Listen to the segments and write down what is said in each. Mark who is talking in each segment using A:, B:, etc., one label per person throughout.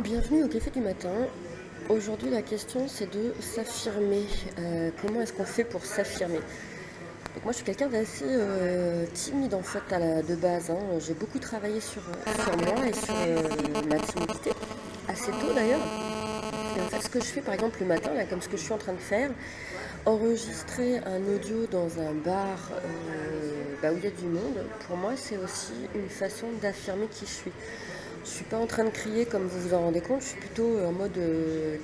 A: Bienvenue au café du matin. Aujourd'hui, la question c'est de s'affirmer. Comment est-ce qu'on fait pour s'affirmer? Donc moi, je suis quelqu'un d'assez timide en fait de base, hein. J'ai beaucoup travaillé sur moi et sur ma timidité, assez tôt d'ailleurs. Et en fait, ce que je fais par exemple le matin, là, comme ce que je suis en train de faire, enregistrer un audio dans un bar où il y a du monde, pour moi, c'est aussi une façon d'affirmer qui je suis. Je suis pas en train de crier comme vous vous en rendez compte, je suis plutôt en mode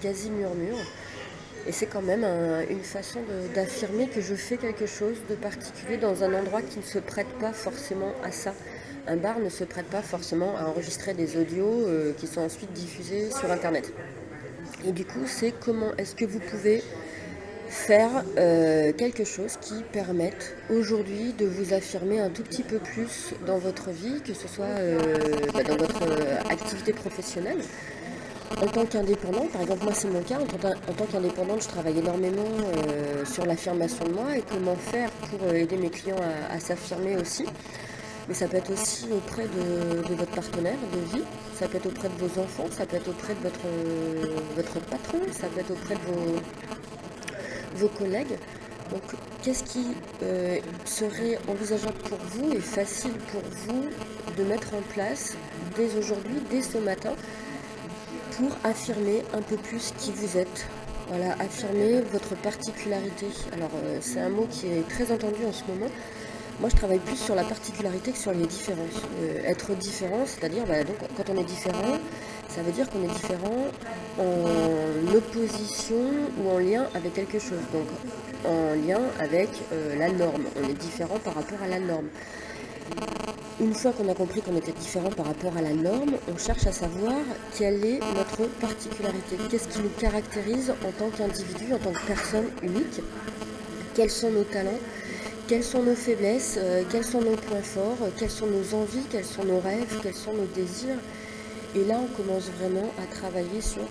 A: quasi-murmure. Et c'est quand même une façon d'affirmer que je fais quelque chose de particulier dans un endroit qui ne se prête pas forcément à ça. Un bar ne se prête pas forcément à enregistrer des audios qui sont ensuite diffusés sur Internet. Et du coup, c'est comment est-ce que vous pouvez faire quelque chose qui permette aujourd'hui de vous affirmer un tout petit peu plus dans votre vie, que ce soit dans votre activité professionnelle. En tant qu'indépendante, par exemple moi c'est mon cas, en tant qu'indépendante je travaille énormément sur l'affirmation de moi et comment faire pour aider mes clients à s'affirmer aussi. Mais ça peut être aussi auprès de votre partenaire de vie, ça peut être auprès de vos enfants, ça peut être auprès de votre patron, ça peut être auprès de vos collègues. Donc qu'est-ce qui serait envisageable pour vous et facile pour vous de mettre en place dès aujourd'hui, dès ce matin, pour affirmer un peu plus qui vous êtes. Voilà, affirmer votre particularité. Alors c'est un mot qui est très entendu en ce moment. Moi je travaille plus sur la particularité que sur les différences. Être différent, c'est-à-dire donc, quand on est différent, ça veut dire qu'on est différent en opposition ou en lien avec quelque chose. Donc en lien avec la norme. On est différent par rapport à la norme. Une fois qu'on a compris qu'on était différent par rapport à la norme, on cherche à savoir quelle est notre particularité, qu'est-ce qui nous caractérise en tant qu'individu, en tant que personne unique, quels sont nos talents, quelles sont nos faiblesses, quels sont nos points forts, quelles sont nos envies, quels sont nos rêves, quels sont nos désirs. Et là, on commence vraiment à travailler sur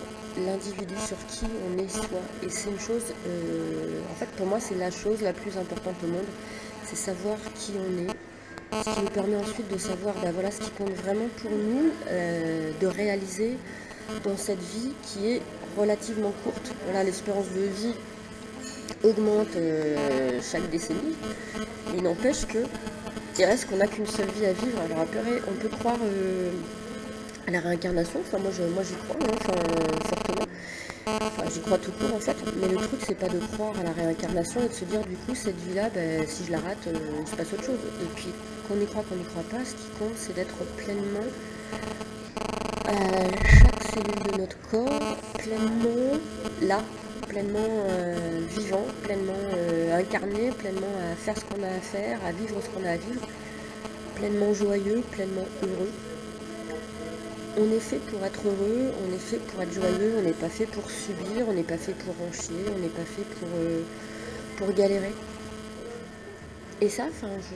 A: l'individu, sur qui on est soi. Et c'est une chose, en fait pour moi c'est la chose la plus importante au monde, c'est savoir qui on est. Ce qui nous permet ensuite de savoir voilà ce qui compte vraiment pour nous, de réaliser dans cette vie qui est relativement courte. Voilà, l'espérance de vie augmente chaque décennie, mais il n'empêche que il reste qu'on n'a qu'une seule vie à vivre. Alors après, on peut croire à la réincarnation, enfin moi j'y crois, hein, fortement. Enfin, j'y crois tout court en fait, mais le truc c'est pas de croire à la réincarnation et de se dire du coup cette vie-là, si je la rate, il se passe autre chose. Et puis qu'on y croit, pas, ce qui compte c'est d'être pleinement chaque cellule de notre corps, pleinement là, pleinement vivant, pleinement incarné, pleinement à faire ce qu'on a à faire, à vivre ce qu'on a à vivre, pleinement joyeux, pleinement heureux. On est fait pour être heureux, on est fait pour être joyeux, on n'est pas fait pour subir, on n'est pas fait pour en chier, on n'est pas fait pour galérer. Et ça, je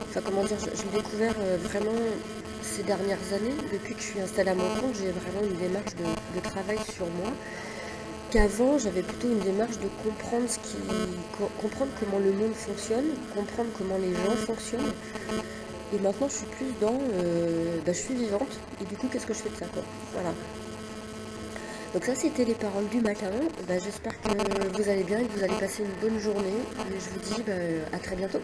A: l'ai découvert vraiment ces dernières années. Depuis que je suis installée à mon compte, j'ai vraiment une démarche de travail sur moi. Qu'avant, j'avais plutôt une démarche de comprendre comment le monde fonctionne, comprendre comment les gens fonctionnent. Et maintenant, je suis plus dans, je suis vivante. Et du coup, qu'est-ce que je fais de ça, quoi? Voilà. Donc ça, c'était les paroles du matin. J'espère que vous allez bien et que vous allez passer une bonne journée. Et je vous dis à très bientôt.